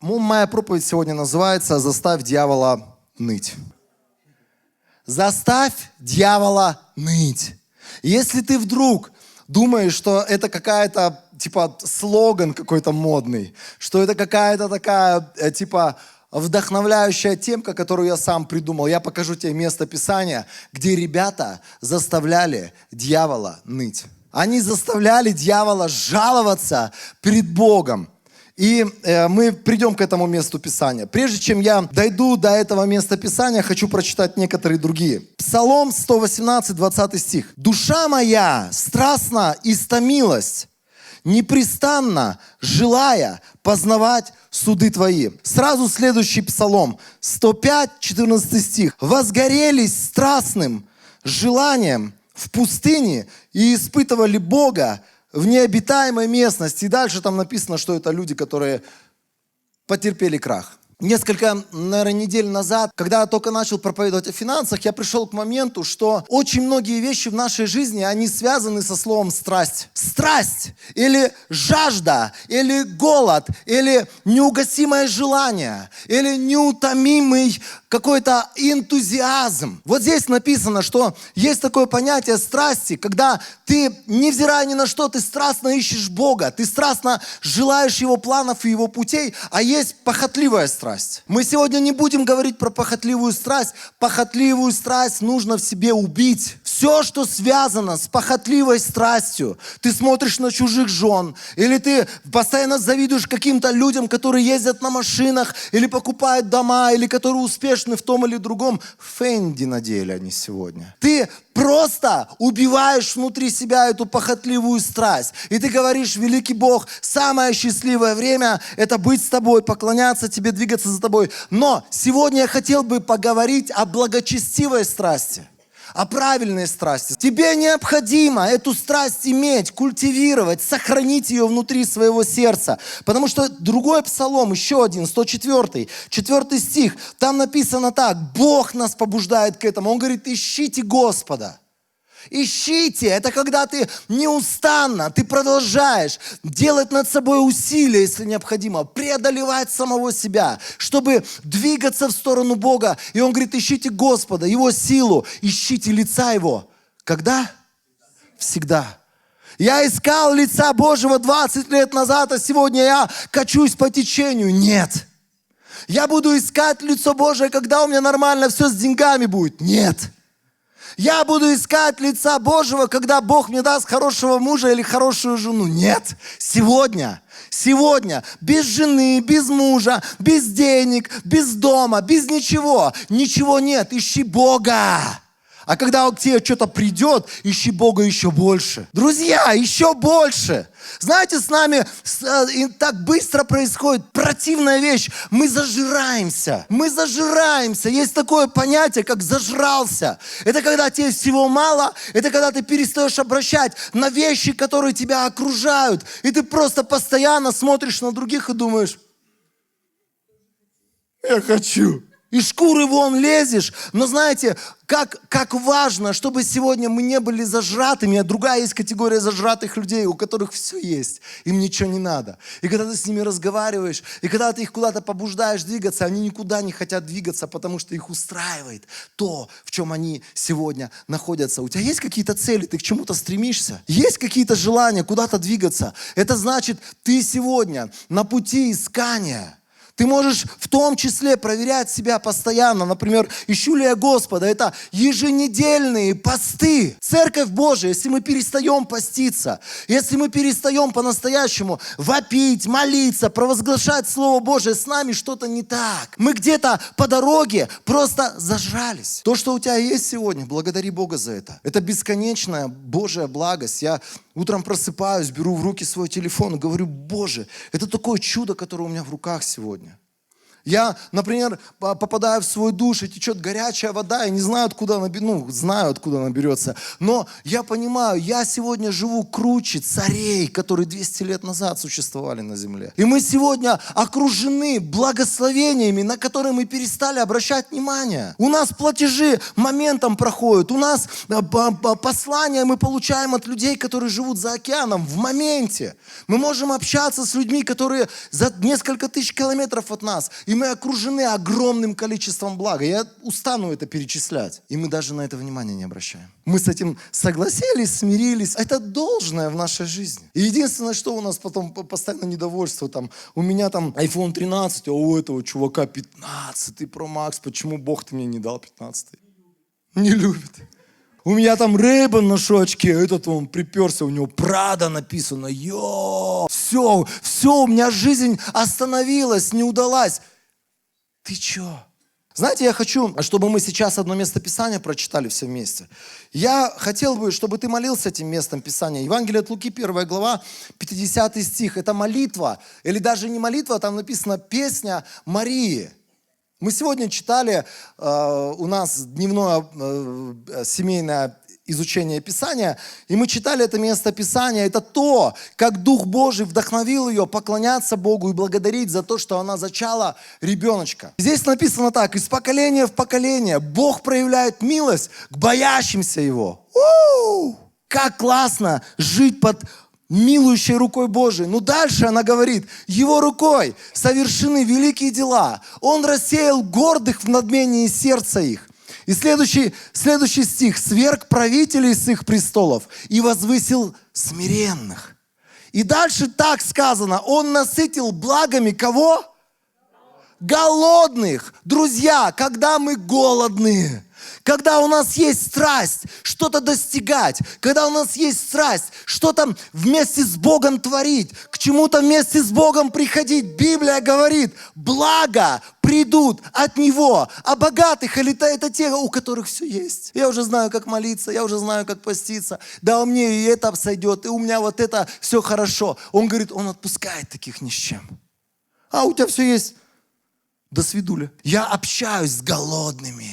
Моя проповедь сегодня называется «Заставь дьявола ныть». Заставь дьявола ныть. Если ты вдруг думаешь, что это какая-то, слоган какой-то модный, что это какая-то такая, вдохновляющая темка, которую я сам придумал, я покажу тебе место Писания, где ребята заставляли дьявола ныть. Они заставляли дьявола жаловаться перед Богом. И мы придем к этому месту Писания. Прежде чем я дойду до этого места Писания, хочу прочитать некоторые другие. Псалом 118, 20 стих. «Душа моя страстно истомилась, непрестанно желая познавать суды Твои». Сразу следующий псалом, 105, 14 стих. «Возгорелись страстным желанием в пустыне и испытывали Бога в необитаемой местности». И дальше там написано, что это люди, которые потерпели крах. Несколько, недель назад, когда я только начал проповедовать о финансах, я пришел к моменту, что очень многие вещи в нашей жизни, они связаны со словом страсть. Страсть, или жажда, или голод, или неугасимое желание, или неутомимый какой-то энтузиазм. Вот здесь написано, что есть такое понятие страсти, когда ты, невзирая ни на что, ты страстно ищешь Бога, ты страстно желаешь Его планов и Его путей, а есть похотливая страсть. Мы сегодня не будем говорить про похотливую страсть. Похотливую страсть нужно в себе убить. Все, что связано с похотливой страстью, ты смотришь на чужих жен, или ты постоянно завидуешь каким-то людям, которые ездят на машинах, или покупают дома, или которые успешны в том или другом. Фенди надели они сегодня. Ты просто убиваешь внутри себя эту похотливую страсть. И ты говоришь: великий Бог, самое счастливое время – это быть с тобой, поклоняться тебе, двигаться за тобой. Но сегодня я хотел бы поговорить о благочестивой страсти, о правильной страсти. Тебе необходимо эту страсть иметь, культивировать, сохранить ее внутри своего сердца. Потому что другой псалом, еще один, 104, 4 стих, там написано так: Бог нас побуждает к этому. Он говорит: ищите Господа. Ищите, это когда ты неустанно, ты продолжаешь делать над собой усилия, если необходимо, преодолевать самого себя, чтобы двигаться в сторону Бога. И он говорит: ищите Господа, Его силу, ищите лица Его. Когда? Всегда. Я искал лица Божьего 20 лет назад, а сегодня я качусь по течению. Нет. Я буду искать лицо Божие, когда у меня нормально все с деньгами будет. Нет. Я буду искать лица Божьего, когда Бог мне даст хорошего мужа или хорошую жену. Нет, сегодня, без жены, без мужа, без денег, без дома, без ничего. Ничего нет, ищи Бога. А когда к тебе что-то придет, ищи Бога еще больше. Друзья, еще больше. Знаете, с нами так быстро происходит противная вещь. Мы зажираемся. Есть такое понятие, как зажрался. Это когда тебе всего мало. Это когда ты перестаешь обращать на вещи, которые тебя окружают. И ты просто постоянно смотришь на других и думаешь: я хочу. И шкуры вон лезешь. Но знаете, как важно, чтобы сегодня мы не были зажратыми. А другая есть категория зажратых людей, у которых все есть. Им ничего не надо. И когда ты с ними разговариваешь, и когда ты их куда-то побуждаешь двигаться, они никуда не хотят двигаться, потому что их устраивает то, в чем они сегодня находятся. У тебя есть какие-то цели, ты к чему-то стремишься? Есть какие-то желания куда-то двигаться? Это значит, ты сегодня на пути искания. Ты можешь в том числе проверять себя постоянно. Например, ищу ли я Господа? Это еженедельные посты. Церковь Божия, если мы перестаем поститься, если мы перестаем по-настоящему вопить, молиться, провозглашать Слово Божие, с нами что-то не так. Мы где-то по дороге просто зажрались. То, что у тебя есть сегодня, благодари Бога за это. Это бесконечная Божья благость. Я утром просыпаюсь, беру в руки свой телефон и говорю: Боже, это такое чудо, которое у меня в руках сегодня. Я, например, попадаю в свой душ, и течет горячая вода, я не знаю, откуда она, знаю, откуда она берется. Но я понимаю, я сегодня живу круче царей, которые 200 лет назад существовали на земле. И мы сегодня окружены благословениями, на которые мы перестали обращать внимание. У нас платежи моментом проходят, у нас послания мы получаем от людей, которые живут за океаном в моменте. Мы можем общаться с людьми, которые за несколько тысяч километров от нас. И мы окружены огромным количеством блага. Я устану это перечислять. И мы даже на это внимания не обращаем. Мы с этим согласились, смирились. Это должное в нашей жизни. И единственное, что у нас потом постоянно недовольство. Там, у меня там iPhone 13, а у этого чувака 15 Pro Max. Почему Бог ты мне не дал 15? Не любит. У меня там Ray-Ban ношу очки, а этот он приперся, у него Prada написано. Все, у меня жизнь остановилась, не удалась. Ты чё? Знаете, я хочу, чтобы мы сейчас одно место Писания прочитали все вместе. Я хотел бы, чтобы ты молился этим местом Писания. Евангелие от Луки, 1 глава, 50 стих. Это молитва, или даже не молитва, там написано песня Марии. Мы сегодня читали, у нас дневное семейное изучение Писания, и мы читали это место Писания. Это то, как Дух Божий вдохновил ее поклоняться Богу и благодарить за то, что она зачала ребеночка. Здесь написано так: из поколения в поколение Бог проявляет милость к боящимся Его. Как классно жить под милующей рукой Божией. Но дальше она говорит: Его рукой совершены великие дела. Он рассеял гордых в надмении сердца их. И следующий стих: сверг правителей с их престолов и возвысил смиренных. И дальше так сказано: он насытил благами кого? Голодных. Друзья, когда мы голодные, когда у нас есть страсть что-то достигать, когда у нас есть страсть что-то вместе с Богом творить, к чему-то вместе с Богом приходить, Библия говорит: благо придут от Него, а богатых это те, у которых все есть. Я уже знаю, как молиться, я уже знаю, как поститься. Да, у меня и это сойдет, и у меня вот это все хорошо. Он говорит, Он отпускает таких ни с чем. А у тебя все есть. До свидули. Я общаюсь с голодными.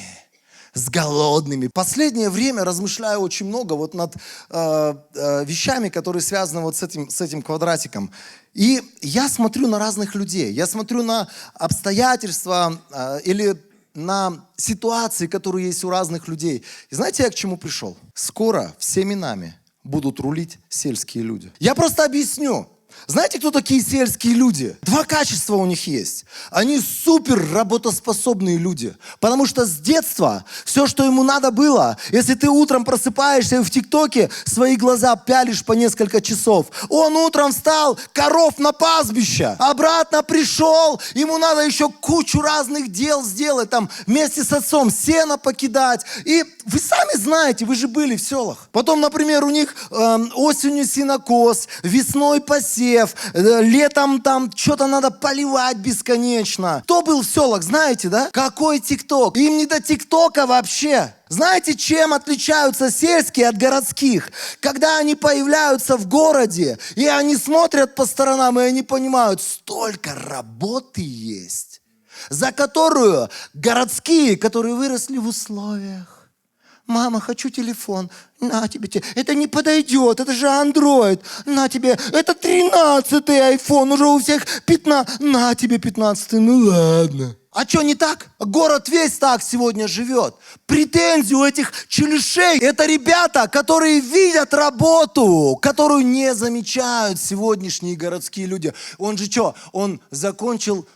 Последнее время размышляю очень много вот над вещами, которые связаны вот с этим квадратиком. И я смотрю на разных людей. Я смотрю на обстоятельства или на ситуации, которые есть у разных людей. И знаете, я к чему пришел? Скоро всеми нами будут рулить сельские люди. Я просто объясню. Знаете, кто такие сельские люди? Два качества у них есть. Они супер работоспособные люди. Потому что с детства все, что ему надо было, если ты утром просыпаешься и в ТикТоке свои глаза пялишь по несколько часов. Он утром встал, коров на пастбище, обратно пришел, ему надо еще кучу разных дел сделать, там вместе с отцом сено покидать. И вы сами знаете, вы же были в селах. Потом, например, у них осенью сенокос, весной посев, летом там что-то надо поливать бесконечно. Кто был в селах, знаете, да? Какой ТикТок? Им не до ТикТока вообще. Знаете, чем отличаются сельские от городских? Когда они появляются в городе, и они смотрят по сторонам, и они понимают, столько работы есть, за которую городские, которые выросли в условиях. Мама, хочу телефон. На тебе. Это не подойдет, это же Android. На тебе. Это 13-й iPhone, уже у всех 15. На тебе 15-й, ну ладно. А что не так? Город весь так сегодня живет. Претензии у этих челюшей. Это ребята, которые видят работу, которую не замечают сегодняшние городские люди. Он же что? Он закончил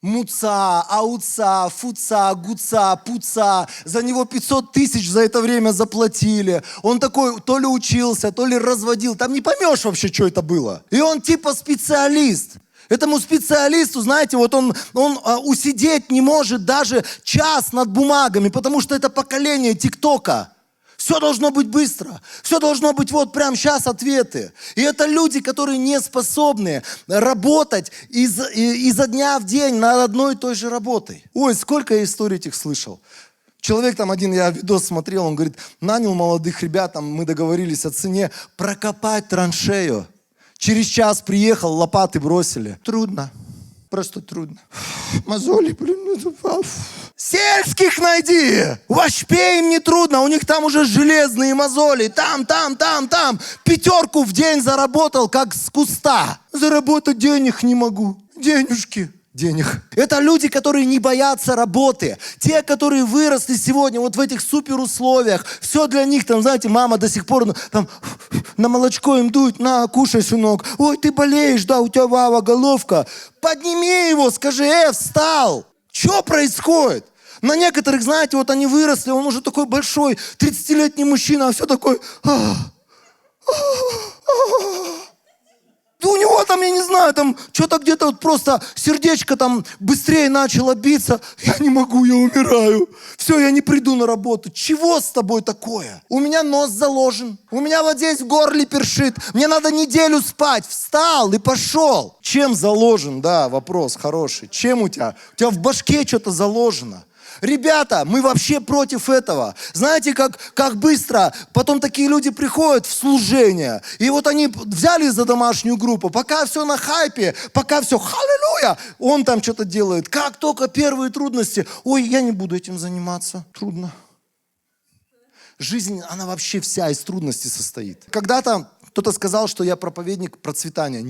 муца, ауца, фуца, гуца, пуца. За него 500 тысяч за это время заплатили. Он такой то ли учился, то ли разводил. Там не поймешь вообще, что это было. И он типа специалист. Этому специалисту, знаете, вот он усидеть не может даже час над бумагами, потому что это поколение ТикТока. Все должно быть быстро. Все должно быть вот прямо сейчас ответы. И это люди, которые не способны работать изо дня в день над одной и той же работой. Ой, сколько я историй этих слышал. Человек там один, я видос смотрел, он говорит, нанял молодых ребят, там, мы договорились о цене, прокопать траншею. Через час приехал, лопаты бросили. Трудно. Просто трудно. Мозоли, блин. Сельских найди. Вообще им не трудно. У них там уже железные мозоли. Там. 5 в день заработал, как с куста. Заработать денег не могу. Денег. Это люди, которые не боятся работы. Те, которые выросли сегодня вот в этих супер условиях. Все для них, там, знаете, мама до сих пор там, на молочко им дует. На, кушай, сынок. Ой, ты болеешь, да, у тебя Вава головка. Подними его, скажи, встал. Что происходит? На некоторых, знаете, вот они выросли, он уже такой большой, 30-летний мужчина, а все такой... У него там, я не знаю, там что-то где-то вот просто сердечко там быстрее начало биться. Я не могу, я умираю. Все, я не приду на работу. Чего с тобой такое? У меня нос заложен. У меня вот здесь в горле першит. Мне надо неделю спать. Встал и пошел. Чем заложен? Да, вопрос хороший. Чем у тебя? У тебя в башке что-то заложено. Ребята, мы вообще против этого. Знаете, как быстро потом такие люди приходят в служение. И вот они взяли за домашнюю группу. Пока все на хайпе, пока все халилуя, он там что-то делает. Как только первые трудности, ой, я не буду этим заниматься. Трудно. Жизнь, она вообще вся из трудностей состоит. Когда-то кто-то сказал, что я проповедник процветания.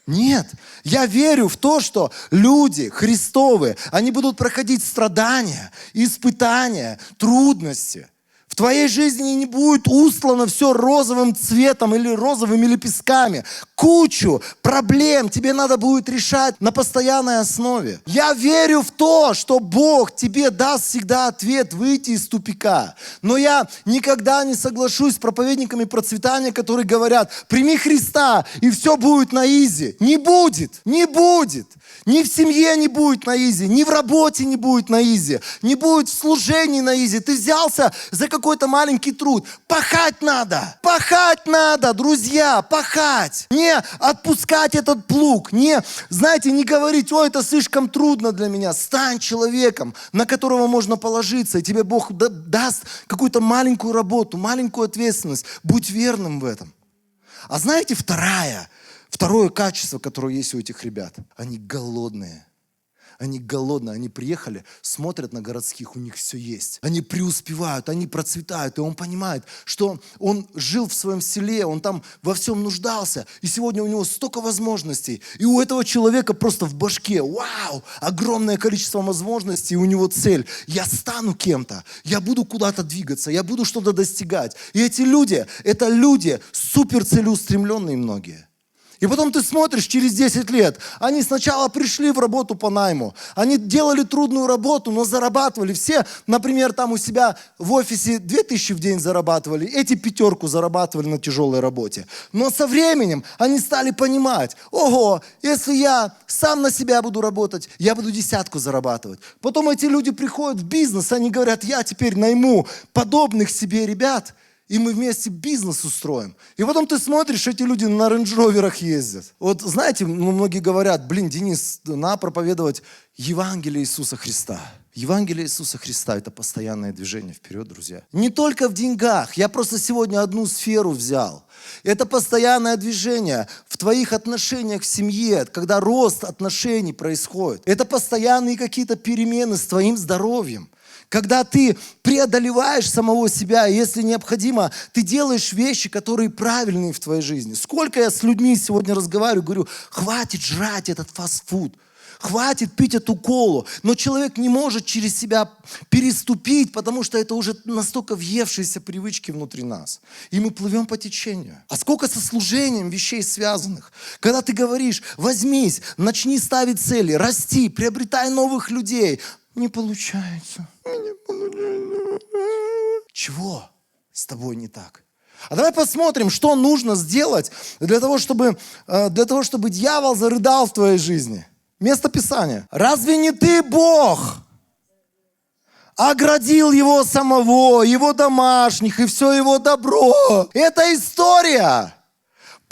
Нет, я верю в то, что люди Христовы, они будут проходить страдания, испытания, трудности. В твоей жизни не будет устлано все розовым цветом или розовыми лепестками. Кучу проблем тебе надо будет решать на постоянной основе. Я верю в то, что Бог тебе даст всегда ответ выйти из тупика. Но я никогда не соглашусь с проповедниками процветания, которые говорят, прими Христа, и все будет на изи. Не будет. Ни в семье не будет на изи, ни в работе не будет на изи, не будет в служении на изи. Ты взялся за какой-то маленький труд. Пахать надо, друзья, пахать. Не отпускать этот плуг, не говорить, ой, это слишком трудно для меня. Стань человеком, на которого можно положиться, и тебе Бог даст какую-то маленькую работу, маленькую ответственность. Будь верным в этом. А знаете, Второе качество, которое есть у этих ребят, они голодные. Они приехали, смотрят на городских, у них все есть. Они преуспевают, они процветают, и он понимает, что он жил в своем селе, он там во всем нуждался, и сегодня у него столько возможностей. И у этого человека просто в башке, вау, огромное количество возможностей, и у него цель. Я стану кем-то, я буду куда-то двигаться, я буду что-то достигать. И эти люди, это люди супер целеустремленные многие. И потом ты смотришь, через 10 лет, они сначала пришли в работу по найму, они делали трудную работу, но зарабатывали. Все, например, там у себя в офисе 2000 в день зарабатывали, эти 5 зарабатывали на тяжелой работе. Но со временем они стали понимать, ого, если я сам на себя буду работать, я буду 10 зарабатывать. Потом эти люди приходят в бизнес, они говорят, я теперь найму подобных себе ребят, и мы вместе бизнес устроим. И потом ты смотришь, эти люди на рейндж-роверах ездят. Вот знаете, многие говорят, Денис, надо проповедовать Евангелие Иисуса Христа. Евангелие Иисуса Христа – это постоянное движение вперед, друзья. Не только в деньгах. Я просто сегодня одну сферу взял. Это постоянное движение в твоих отношениях в семье, когда рост отношений происходит. Это постоянные какие-то перемены с твоим здоровьем. Когда ты преодолеваешь самого себя, и если необходимо, ты делаешь вещи, которые правильные в твоей жизни. Сколько я с людьми сегодня разговариваю, говорю, хватит жрать этот фастфуд, хватит пить эту колу. Но человек не может через себя переступить, потому что это уже настолько въевшиеся привычки внутри нас. И мы плывем по течению. А сколько со служением вещей связанных. Когда ты говоришь, возьмись, начни ставить цели, расти, приобретай новых людей. Не получается. Чего с тобой не так? А давай посмотрим, что нужно сделать для того, чтобы дьявол зарыдал в твоей жизни. Место Писания. Разве не ты, Бог, оградил его самого, его домашних и все его добро? Это история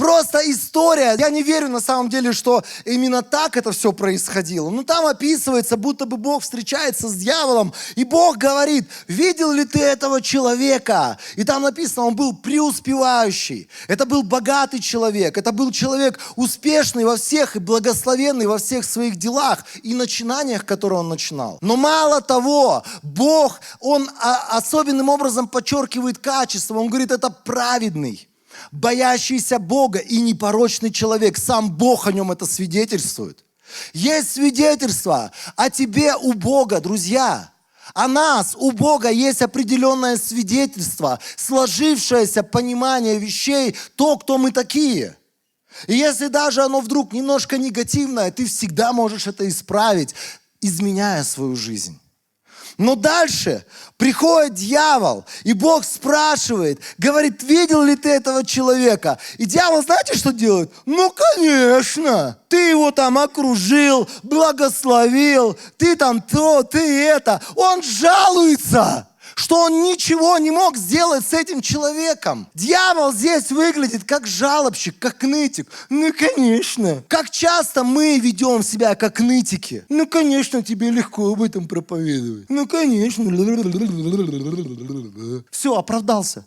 просто история. Я не верю на самом деле, что именно так это все происходило. Но там описывается, будто бы Бог встречается с дьяволом, и Бог говорит: видел ли ты этого человека? И там написано, он был преуспевающий. Это был богатый человек. Это был человек успешный во всех и благословенный во всех своих делах и начинаниях, которые он начинал. Но мало того, Бог, Он особенным образом подчеркивает качество. Он говорит, это праведный, боящийся Бога и непорочный человек. Сам Бог о нем это свидетельствует. Есть свидетельство о тебе у Бога, друзья. О нас у Бога есть определенное свидетельство, сложившееся понимание вещей, то, кто мы такие. И если даже оно вдруг немножко негативное, ты всегда можешь это исправить, изменяя свою жизнь. Но дальше приходит дьявол, и Бог спрашивает, говорит, видел ли ты этого человека? И дьявол, знаете, что делает? Ну, конечно, ты его там окружил, благословил, ты там то, ты это. Он жалуется, что он ничего не мог сделать с этим человеком. Дьявол здесь выглядит как жалобщик, как нытик. Ну, конечно. Как часто мы ведем себя как нытики. Ну, конечно, тебе легко об этом проповедовать. Ну, конечно. Все, оправдался.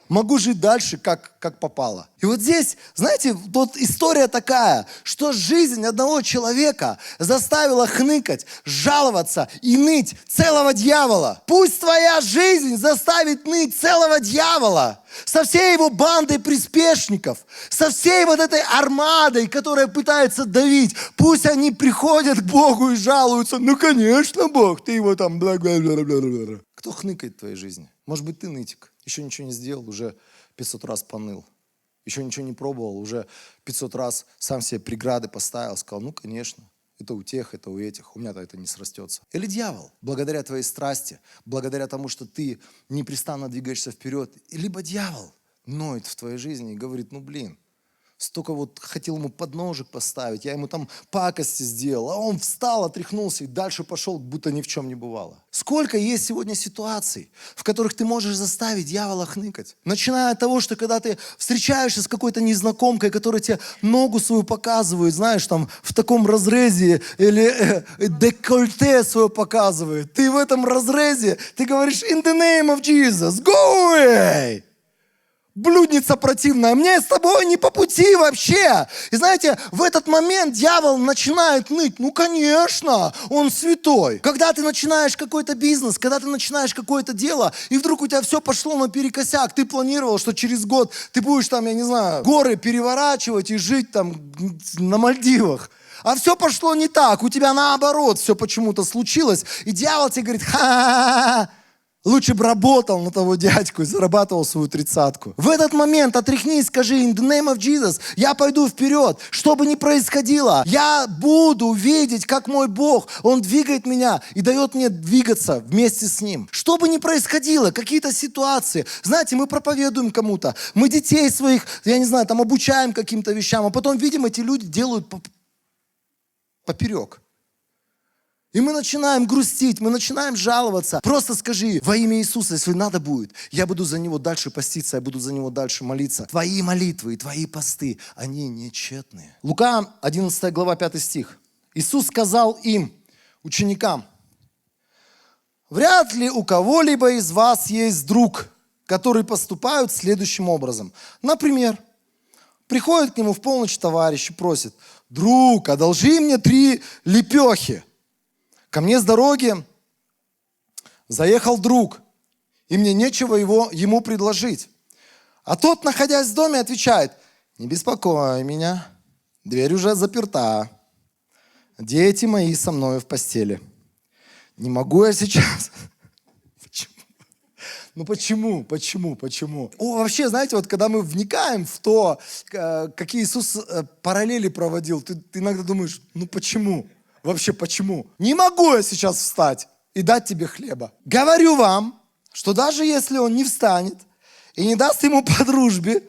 Могу жить дальше, как попало. И вот здесь, знаете, вот история такая, что жизнь одного человека заставила хныкать, жаловаться и ныть целого дьявола. Пусть твоя жизнь заставит ныть целого дьявола со всей его бандой приспешников, со всей вот этой армадой, которая пытается давить. Пусть они приходят к Богу и жалуются. Ну, конечно, Бог, ты его там бла-бла-бла-бла-бла. Кто хныкает в твоей жизни? Может быть, ты нытик. Еще ничего не сделал, уже 500 раз поныл. Еще ничего не пробовал, уже 500 раз сам себе преграды поставил. Сказал, ну, конечно, это у тех, это у этих. У меня-то это не срастется. Или дьявол, благодаря твоей страсти, благодаря тому, что ты непрестанно двигаешься вперед. Либо дьявол ноет в твоей жизни и говорит, ну, блин, столько вот хотел ему подножек поставить, я ему там пакости сделал, а он встал, отряхнулся и дальше пошел, будто ни в чем не бывало. Сколько есть сегодня ситуаций, в которых ты можешь заставить дьявола хныкать. Начиная от того, что когда ты встречаешься с какой-то незнакомкой, которая тебе ногу свою показывает, знаешь, там в таком разрезе, или декольте свое показывает. Ты в этом разрезе, ты говоришь, in the name of Jesus, go away! Блудница противная, мне с тобой не по пути вообще. И знаете, в этот момент дьявол начинает ныть. Ну, конечно, он святой. Когда ты начинаешь какой-то бизнес, когда ты начинаешь какое-то дело, и вдруг у тебя все пошло наперекосяк, ты планировал, что через год ты будешь там, я не знаю, горы переворачивать и жить там на Мальдивах. А все пошло не так, у тебя наоборот все почему-то случилось. И дьявол тебе говорит, ха-ха-ха, лучше бы работал на того дядьку и зарабатывал свою 30-ку. В этот момент отряхнись, скажи, in the name of Jesus, я пойду вперед, что бы ни происходило. Я буду видеть, как мой Бог, Он двигает меня и дает мне двигаться вместе с Ним. Что бы ни происходило, какие-то ситуации. Знаете, мы проповедуем кому-то, мы детей своих, я не знаю, там обучаем каким-то вещам, а потом видим, эти люди делают поперек. И мы начинаем грустить, мы начинаем жаловаться. Просто скажи, во имя Иисуса, если надо будет, я буду за него дальше поститься, я буду за него дальше молиться. Твои молитвы и твои посты, они нечетные. Лука, 11 глава, 5 стих. Иисус сказал им, ученикам, вряд ли у кого-либо из вас есть друг, который поступает следующим образом. Например, приходит к нему в полночь товарищ и просит, друг, одолжи мне 3 лепехи. Ко мне с дороги заехал друг, и мне нечего ему предложить. А тот, находясь в доме, отвечает, не беспокой меня, дверь уже заперта, дети мои со мной в постели. Не могу я сейчас... Ну почему? Вообще, знаете, вот когда мы вникаем в то, какие Иисус параллели проводил, ты иногда думаешь, ну почему? Вообще почему? Не могу я сейчас встать и дать тебе хлеба. Говорю вам, что даже если он не встанет и не даст ему по дружбе,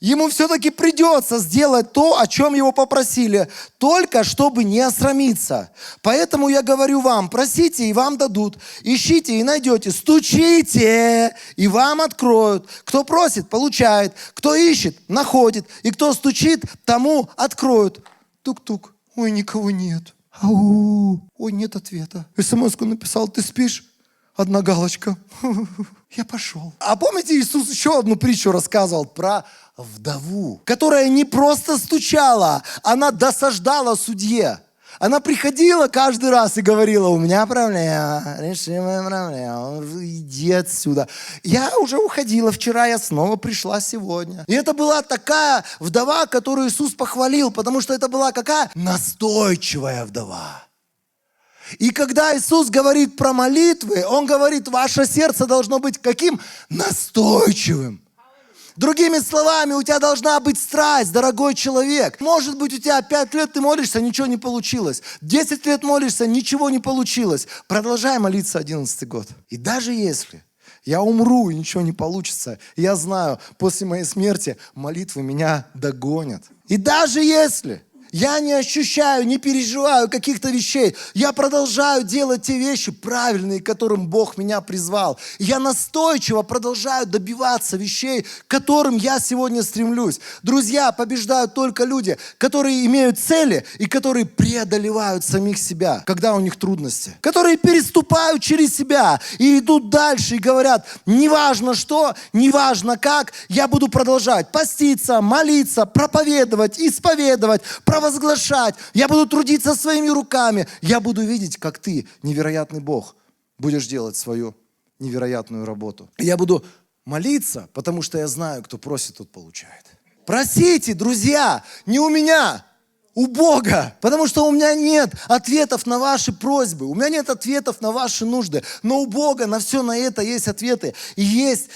ему все-таки придется сделать то, о чем его попросили, только чтобы не осрамиться. Поэтому я говорю вам, просите, и вам дадут, ищите, и найдете, стучите, и вам откроют. Кто просит, получает, кто ищет, находит, и кто стучит, тому откроют. Тук-тук, ой, никого нет. Ау, ой, нет ответа. СМС-ку написал, ты спишь? Одна галочка. Я пошел. А помните, Иисус еще одну притчу рассказывал про вдову, которая не просто стучала, она досаждала судье. Она приходила каждый раз и говорила, у меня проблема, реши мою проблему, иди отсюда. Я уже уходила вчера, я снова пришла сегодня. И это была такая вдова, которую Иисус похвалил, потому что это была какая? Настойчивая вдова. И когда Иисус говорит про молитвы, Он говорит, ваше сердце должно быть каким? Настойчивым. Другими словами, у тебя должна быть страсть, дорогой человек. Может быть, у тебя 5 лет ты молишься, ничего не получилось. 10 лет молишься, ничего не получилось. Продолжай молиться 11-й год. И даже если я умру и ничего не получится, я знаю, после моей смерти молитвы меня догонят. И даже если я не ощущаю, не переживаю каких-то вещей. Я продолжаю делать те вещи правильные, к которым Бог меня призвал. Я настойчиво продолжаю добиваться вещей, к которым я сегодня стремлюсь. Друзья, побеждают только люди, которые имеют цели и которые преодолевают самих себя, когда у них трудности. Которые переступают через себя и идут дальше и говорят, неважно что, неважно как, я буду продолжать поститься, молиться, проповедовать, исповедовать, провозглашать. Я буду трудиться своими руками. Я буду видеть, как ты, невероятный Бог, будешь делать свою невероятную работу. Я буду молиться, потому что я знаю, кто просит, тот получает. Просите, друзья, не у меня, у Бога. Потому что у меня нет ответов на ваши просьбы. У меня нет ответов на ваши нужды. Но у Бога на все на это есть ответы. И есть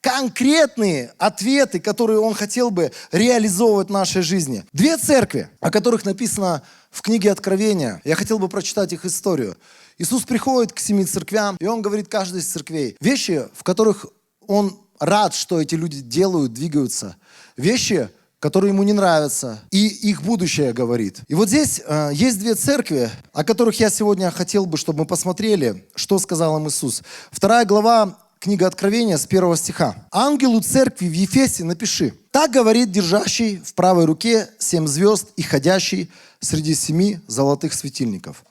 конкретные ответы, которые Он хотел бы реализовывать в нашей жизни. 2 церкви, о которых написано в книге Откровения. Я хотел бы прочитать их историю. Иисус приходит к 7 церквям, и Он говорит каждой из церквей вещи, в которых Он рад, что эти люди делают, двигаются. Вещи, которые Ему не нравятся, и их будущее говорит. И вот здесь есть 2 церкви, о которых я сегодня хотел бы, чтобы мы посмотрели, что сказал им Иисус. 2 глава Книга Откровения с 1 стиха. «Ангелу церкви в Ефесе напиши. Так говорит держащий в правой руке 7 звезд и ходящий среди 7 золотых светильников.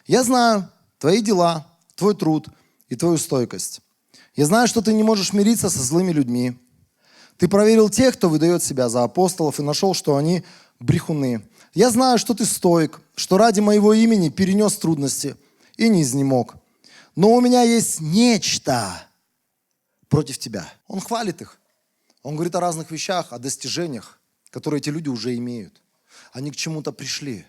Я знаю твои дела, твой труд и твою стойкость. Я знаю, что ты не можешь мириться со злыми людьми. Ты проверил тех, кто выдает себя за апостолов, и нашел, что они брехуны. Я знаю, что ты стоик, что ради моего имени перенес трудности и не изнемог. Но у меня есть нечто против тебя». Он хвалит их. Он говорит о разных вещах, о достижениях, которые эти люди уже имеют. Они к чему-то пришли.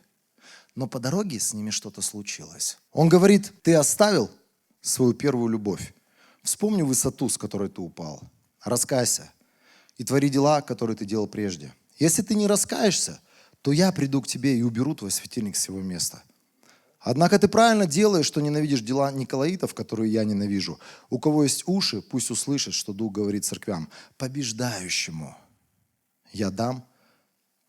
Но по дороге с ними что-то случилось. Он говорит, ты оставил свою первую любовь. Вспомни высоту, с которой ты упал. Раскайся и твори дела, которые ты делал прежде. Если ты не раскаешься, то я приду к тебе и уберу твой светильник с его места. Однако ты правильно делаешь, что ненавидишь дела николаитов, которые я ненавижу. У кого есть уши, пусть услышит, что Дух говорит церквям. Побеждающему я дам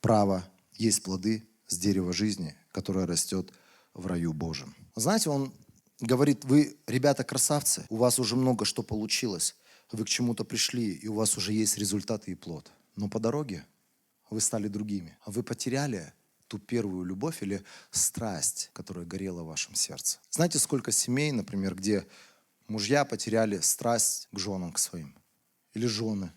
право есть плоды с дерева жизни, которое растет в раю Божьем. Знаете, он говорит, вы, ребята, красавцы, у вас уже много что получилось. Вы к чему-то пришли, и у вас уже есть результаты и плод. Но по дороге вы стали другими. А вы потеряли ту первую любовь или страсть, которая горела в вашем сердце. Знаете, сколько семей, например, где мужья потеряли страсть к женам, к своим. Или жены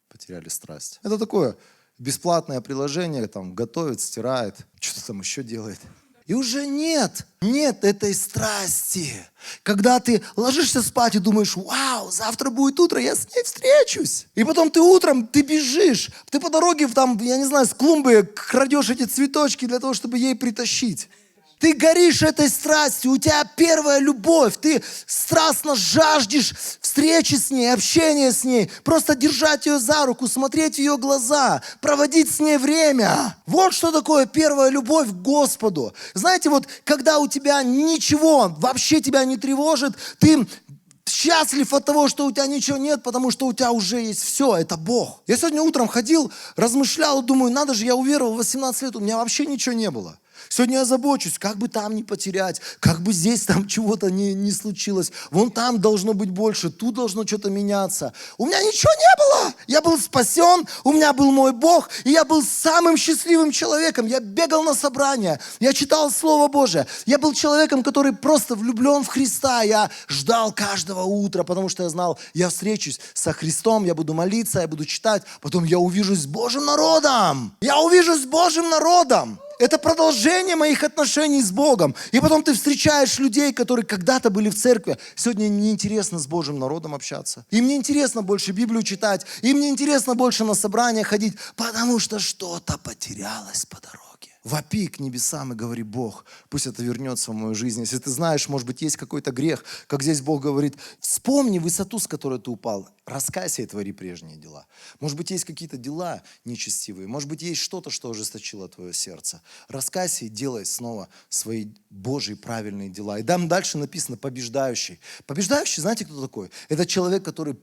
потеряли страсть. Это такое бесплатное приложение, там готовит, стирает, что-то там еще делает. И уже нет этой страсти. Когда ты ложишься спать и думаешь, вау, завтра будет утро, я с ней встречусь. И потом ты утром, ты бежишь, ты по дороге, там, я не знаю, с клумбы крадешь эти цветочки для того, чтобы ей притащить. Ты горишь этой страстью, у тебя первая любовь, ты страстно жаждешь встречи с ней, общения с ней, просто держать ее за руку, смотреть в ее глаза, проводить с ней время. Вот что такое первая любовь к Господу. Знаете, вот когда у тебя ничего вообще тебя не тревожит, ты счастлив от того, что у тебя ничего нет, потому что у тебя уже есть все, это Бог. Я сегодня утром ходил, размышлял, думаю, надо же, я уверовал в 18 лет, у меня вообще ничего не было. Сегодня я забочусь, как бы там не потерять, как бы здесь там чего-то не случилось. Вон там должно быть больше, тут должно что-то меняться. У меня ничего не было. Я был спасен, у меня был мой Бог, и я был самым счастливым человеком. Я бегал на собрания, я читал Слово Божие. Я был человеком, который просто влюблен в Христа. Я ждал каждого утра, потому что я знал, я встречусь со Христом, я буду молиться, я буду читать, потом я увижусь с Божьим народом. Я увижусь с Божьим народом. Это продолжение моих отношений с Богом. И потом ты встречаешь людей, которые когда-то были в церкви. Сегодня им не интересно с Божьим народом общаться. Им не интересно больше Библию читать. Им не интересно больше на собрания ходить, потому что что-то потерялось по дороге. Вопи к небесам и говори: Бог, пусть это вернется в мою жизнь. Если ты знаешь, может быть, есть какой-то грех, как здесь Бог говорит, вспомни высоту, с которой ты упал, раскайся и твори прежние дела. Может быть, есть какие-то дела нечестивые, может быть, есть что-то, что ожесточило твое сердце. Раскайся и делай снова свои Божьи правильные дела. И там дальше написано побеждающий. Побеждающий, знаете, кто такой? Это человек, который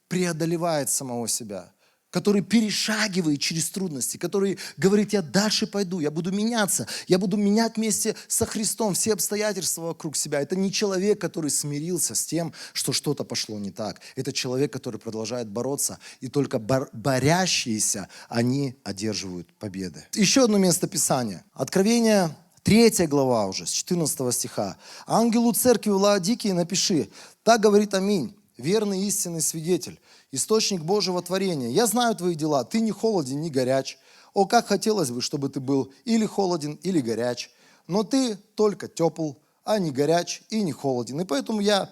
преодолевает самого себя, который перешагивает через трудности, который говорит: я дальше пойду, я буду меняться, я буду менять вместе со Христом все обстоятельства вокруг себя. Это не человек, который смирился с тем, что что-то пошло не так. Это человек, который продолжает бороться, и только борящиеся, они одерживают победы. Еще одно место Писания. Откровение 3 глава уже, с 14 стиха. «Ангелу церкви в Лаодикии напиши: так говорит Аминь, верный истинный свидетель, источник Божьего творения. Я знаю твои дела, ты не холоден, не горяч. О, как хотелось бы, чтобы ты был или холоден, или горяч. Но ты только тепл, а не горяч и не холоден. И поэтому я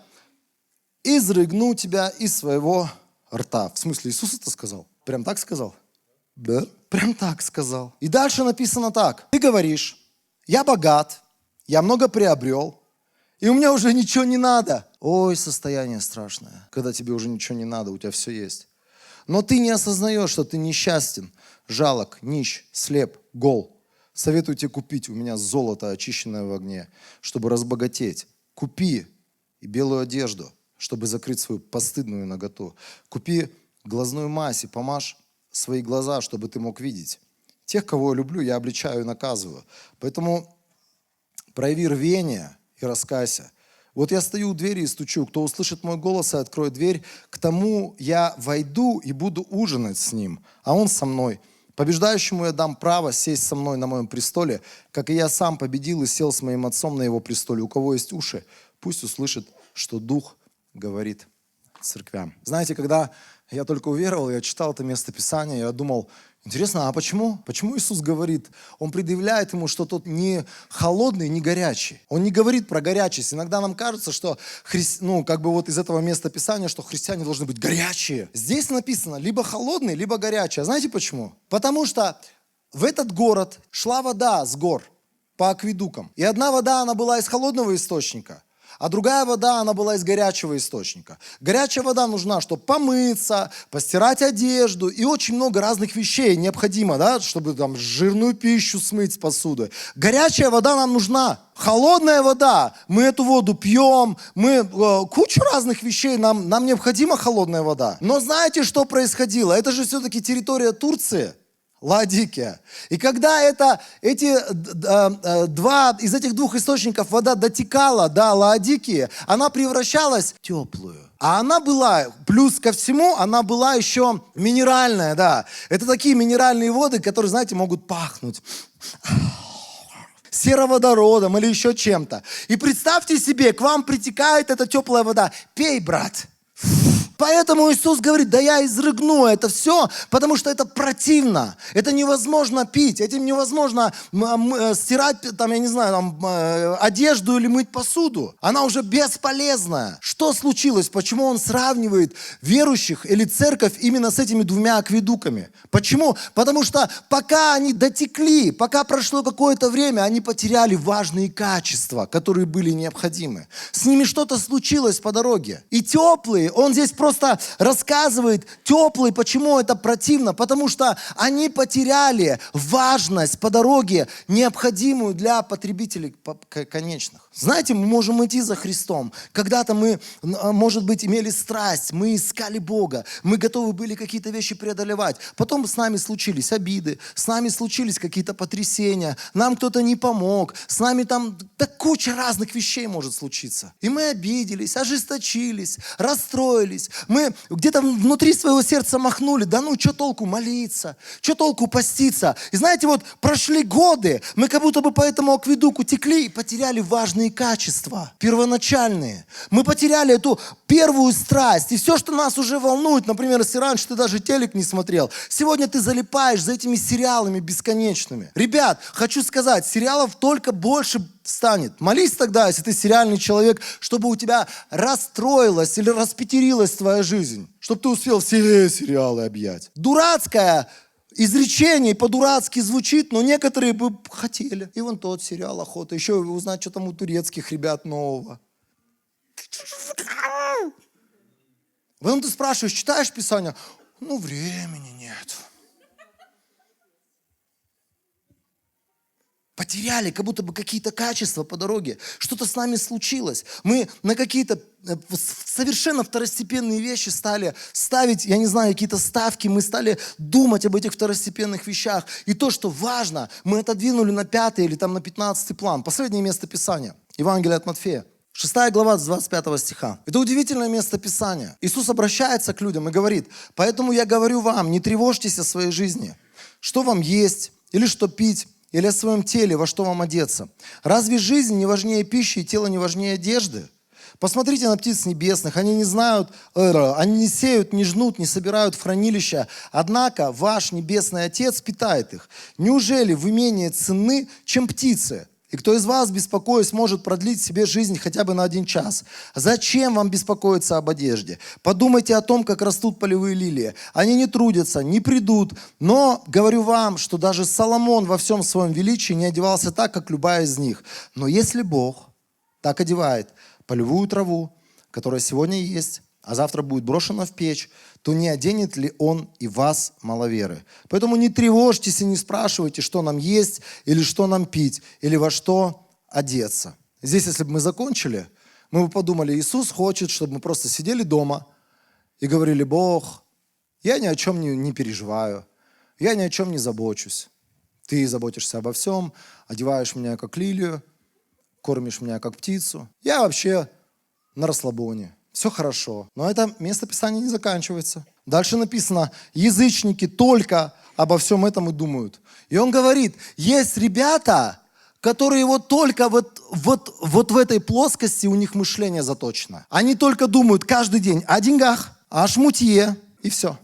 изрыгну тебя из своего рта». В смысле, Иисус это сказал? Прям так сказал? Да, прям так сказал. И дальше написано так. Ты говоришь: я богат, я много приобрел, и у меня уже ничего не надо. Ой, состояние страшное, когда тебе уже ничего не надо, у тебя все есть. Но ты не осознаешь, что ты несчастен, жалок, нищ, слеп, гол. Советую тебе купить у меня золото, очищенное в огне, чтобы разбогатеть. Купи и белую одежду, чтобы закрыть свою постыдную наготу. Купи глазную мазь и помажь свои глаза, чтобы ты мог видеть. Тех, кого я люблю, я обличаю и наказываю. Поэтому прояви рвение и раскайся. Вот я стою у двери и стучу. Кто услышит мой голос и откроет дверь, к тому я войду и буду ужинать с ним, а он со мной. Побеждающему я дам право сесть со мной на моем престоле, как и я сам победил и сел с моим отцом на его престоле. У кого есть уши, пусть услышит, что Дух говорит церквям. Знаете, когда я только уверовал, я читал это место Писания, я думал: интересно, а почему? Почему Иисус говорит? Он предъявляет ему, что тот не холодный, не горячий. Он не говорит про горячесть. Иногда нам кажется, что вот из этого места Писания, что христиане должны быть горячие. Здесь написано либо холодный, либо горячий. А знаете почему? Потому что в этот город шла вода с гор по акведукам. И одна вода, она была из холодного источника, а другая вода, она была из горячего источника. Горячая вода нужна, чтобы помыться, постирать одежду, и очень много разных вещей необходимо, да, чтобы там жирную пищу смыть с посуды. Горячая вода нам нужна. Холодная вода, мы эту воду пьем, кучу разных вещей, нам необходима холодная вода. Но знаете, что происходило? Это же все-таки территория Турции. Лаодикия. И когда из этих двух источников вода дотекала до Лаодикии, она превращалась в теплую. А она была, плюс ко всему, она была еще минеральная, да. Это такие минеральные воды, которые, знаете, могут пахнуть сероводородом или еще чем-то. И представьте себе, к вам притекает эта теплая вода. Пей, брат. Поэтому Иисус говорит: да я изрыгну это все, потому что это противно. Это невозможно пить, этим невозможно стирать, одежду или мыть посуду. Она уже бесполезная. Что случилось? Почему он сравнивает верующих или церковь именно с этими двумя акведуками? Почему? Потому что пока они дотекли, пока прошло какое-то время, они потеряли важные качества, которые были необходимы. С ними что-то случилось по дороге. И теплые, он здесь просто рассказывает теплый, почему это противно. Потому что они потеряли важность по дороге, необходимую для потребителей конечных. Знаете, мы можем идти за Христом. Когда-то мы, может быть, имели страсть, мы искали Бога, мы готовы были какие-то вещи преодолевать. Потом с нами случились обиды, с нами случились какие-то потрясения, нам кто-то не помог, с нами там куча разных вещей может случиться. И мы обиделись, ожесточились, расстроились. Мы где-то внутри своего сердца махнули, да ну, что толку молиться, что толку поститься. И знаете, вот прошли годы, мы как будто бы по этому акведуку текли и потеряли важные качества, первоначальные. Мы потеряли эту первую страсть. И все, что нас уже волнует, например, если раньше ты даже телек не смотрел, сегодня ты залипаешь за этими сериалами бесконечными. Ребят, хочу сказать, сериалов только больше станет. Молись тогда, если ты сериальный человек, чтобы у тебя расстроилась или распетерилась твоя жизнь, чтобы ты успел все сериалы объять. Дурацкое изречение по-дурацки звучит, но некоторые бы хотели. И вон тот сериал «Охота». Еще узнать, что там у турецких ребят нового. Потом ты спрашиваешь, читаешь Писание? Ну, времени нет. Потеряли как будто бы какие-то качества по дороге. Что-то с нами случилось. Мы на какие-то совершенно второстепенные вещи стали ставить, я не знаю, какие-то ставки. Мы стали думать об этих второстепенных вещах. И то, что важно, мы отодвинули на 5-й или там на 15-й план. Последнее место Писания. Евангелие от Матфея. 6 глава, с 25 стиха. Это удивительное место Писания. Иисус обращается к людям и говорит: «Поэтому я говорю вам, не тревожьтесь о своей жизни. Что вам есть или что пить? Или о своем теле, во что вам одеться? Разве жизнь не важнее пищи и тело не важнее одежды? Посмотрите на птиц небесных, они не знают, они не сеют, не жнут, не собирают в хранилища, однако ваш небесный Отец питает их. Неужели вы менее ценны, чем птицы? И кто из вас, беспокоясь, может продлить себе жизнь хотя бы на 1 час? Зачем вам беспокоиться об одежде? Подумайте о том, как растут полевые лилии. Они не трудятся, не придут. Но говорю вам, что даже Соломон во всем своем величии не одевался так, как любая из них. Но если Бог так одевает полевую траву, которая сегодня есть, а завтра будет брошена в печь, то не оденет ли Он и вас, маловеры? Поэтому не тревожьтесь и не спрашивайте, что нам есть, или что нам пить, или во что одеться». Здесь, если бы мы закончили, мы бы подумали, Иисус хочет, чтобы мы просто сидели дома и говорили: «Бог, я ни о чем не переживаю, я ни о чем не забочусь. Ты заботишься обо всем, одеваешь меня как лилию, кормишь меня как птицу. Я вообще на расслабоне». Все хорошо. Но это место Писания не заканчивается. Дальше написано: язычники только обо всем этом и думают. И он говорит, есть ребята, которые вот только вот в этой плоскости у них мышление заточено. Они только думают каждый день о деньгах, о шмутье и все.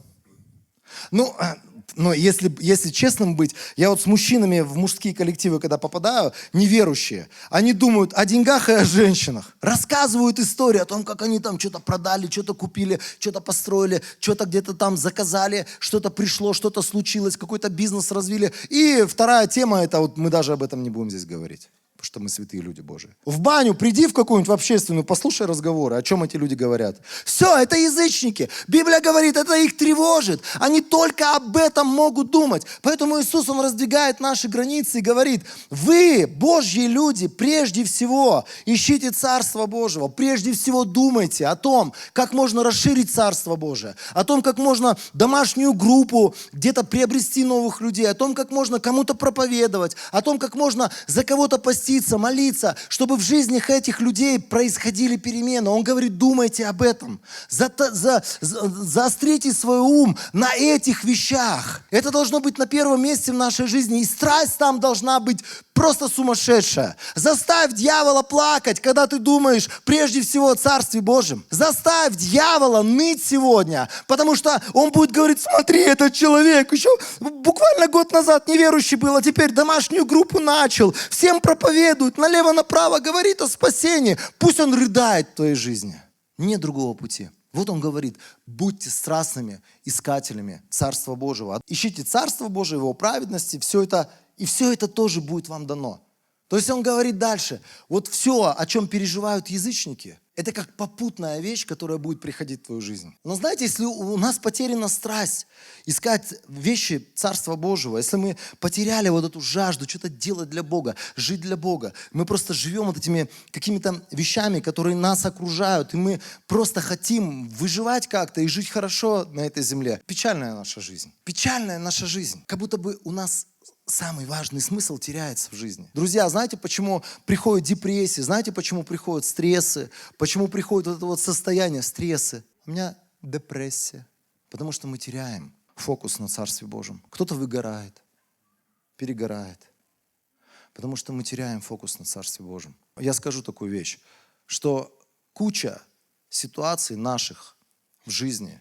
Но если честным быть, я вот с мужчинами в мужские коллективы, когда попадаю, неверующие, они думают о деньгах и о женщинах. Рассказывают истории о том, как они там что-то продали, что-то купили, что-то построили, что-то где-то там заказали, что-то пришло, что-то случилось, какой-то бизнес развили. И вторая тема, это вот мы даже об этом не будем здесь говорить. Потому что мы святые люди Божии. В баню приди в какую-нибудь в общественную, послушай разговоры, о чем эти люди говорят. Все, это язычники. Библия говорит, это их тревожит. Они только об этом могут думать. Поэтому Иисус, Он раздвигает наши границы и говорит: вы, Божьи люди, прежде всего ищите Царство Божьего. Прежде всего думайте о том, как можно расширить Царство Божие. О том, как можно домашнюю группу где-то приобрести новых людей. О том, как можно кому-то проповедовать. О том, как можно за кого-то поститься, молиться, чтобы в жизнях этих людей происходили перемены. Он говорит, думайте об этом. Заострите свой ум на этих вещах. Это должно быть на первом месте в нашей жизни. И страсть там должна быть просто сумасшедшая. Заставь дьявола плакать, когда ты думаешь прежде всего о Царстве Божьем. Заставь дьявола ныть сегодня, потому что он будет говорить: смотри, этот человек еще буквально год назад неверующий был, а теперь домашнюю группу начал, всем проповедует, налево-направо говорит о спасении. Пусть он рыдает в твоей жизни. Нет другого пути. Вот он говорит: будьте страстными искателями Царства Божьего. Ищите Царство Божие, Его праведности, и все это тоже будет вам дано. То есть он говорит дальше, вот все, о чем переживают язычники, Это как попутная вещь, которая будет приходить в твою жизнь. Но знаете, если у нас потеряна страсть искать вещи Царства Божьего, если мы потеряли вот эту жажду что-то делать для Бога, жить для Бога, мы просто живем вот этими какими-то вещами, которые нас окружают, и мы просто хотим выживать как-то и жить хорошо на этой земле. Печальная наша жизнь. Печальная наша жизнь. Как будто бы у нас самый важный смысл теряется в жизни. Друзья, знаете, почему приходят депрессии? Знаете, почему приходят стрессы? Почему приходит вот это вот состояние стресса? У меня депрессия. Потому что мы теряем фокус на Царстве Божьем. Кто-то выгорает, перегорает. Потому что мы теряем фокус на Царстве Божьем. Я скажу такую вещь, что куча ситуаций наших в жизни,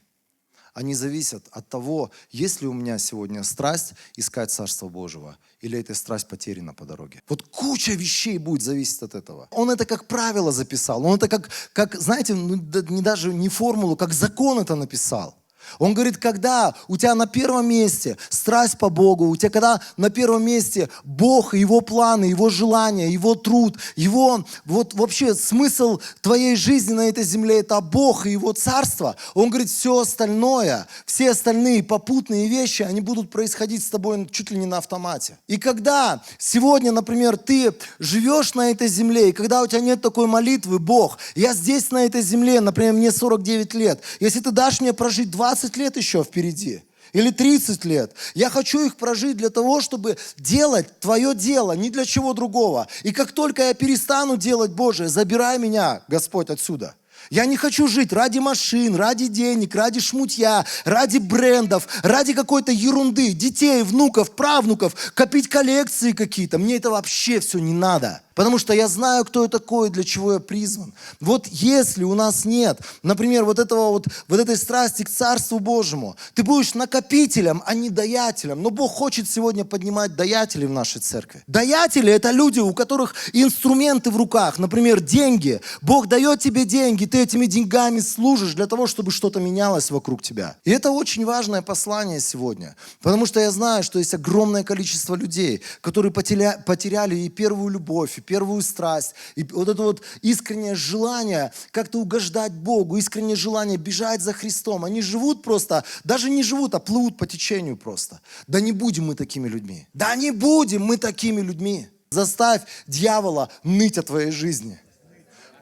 они зависят от того, есть ли у меня сегодня страсть искать Царство Божьего, или эта страсть потеряна по дороге. Вот куча вещей будет зависеть от этого. Он это как правило записал, он это как знаете, даже не формулу, как закон это написал. Он говорит, когда у тебя на первом месте страсть по Богу, у тебя когда на первом месте Бог, Его планы, Его желания, Его труд, Его, вот вообще смысл твоей жизни на этой земле, это Бог и Его Царство. Он говорит, все остальное, все остальные попутные вещи, они будут происходить с тобой чуть ли не на автомате. И когда сегодня, например, ты живешь на этой земле, и когда у тебя нет такой молитвы, Бог, я здесь на этой земле, например, мне 49 лет, если ты дашь мне прожить 20 лет еще впереди, или 30 лет. Я хочу их прожить для того, чтобы делать твое дело, ни для чего другого. И как только я перестану делать Божие, забирай меня, Господь, отсюда. Я не хочу жить ради машин, ради денег, ради шмутья, ради брендов, ради какой-то ерунды, детей, внуков, правнуков, копить коллекции какие-то. Мне это вообще все не надо. Потому что я знаю, кто я такой, для чего я призван. Вот если у нас нет, например, вот этой страсти к Царству Божьему, ты будешь накопителем, а не даятелем. Но Бог хочет сегодня поднимать даятелей в нашей церкви. Даятели – это люди, у которых инструменты в руках. Например, деньги. Бог дает тебе деньги, ты этими деньгами служишь для того, чтобы что-то менялось вокруг тебя. И это очень важное послание сегодня. Потому что я знаю, что есть огромное количество людей, которые потеряли и первую любовь, и первую страсть, и вот это вот искреннее желание как-то угождать Богу, искреннее желание бежать за Христом. Они живут просто, даже не живут, а плывут по течению просто. Да не будем мы такими людьми. Да не будем мы такими людьми. Заставь дьявола ныть о твоей жизни.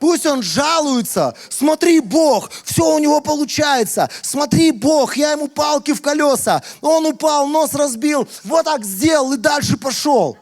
Пусть он жалуется. Смотри, Бог, все у него получается. Смотри, Бог, я ему палки в колеса. Он упал, нос разбил, вот так сделал и дальше пошел.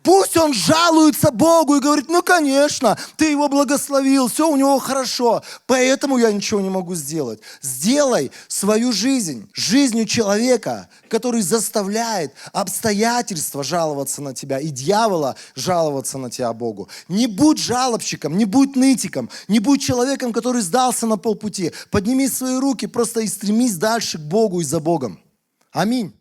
Пусть он жалуется Богу и говорит, ну, конечно, ты его благословил, все у него хорошо, поэтому я ничего не могу сделать. Сделай свою жизнь жизнью человека, который заставляет обстоятельства жаловаться на тебя и дьявола жаловаться на тебя Богу. Не будь жалобщиком, не будь нытиком, не будь человеком, который сдался на полпути. Подними свои руки просто и стремись дальше к Богу и за Богом. Аминь.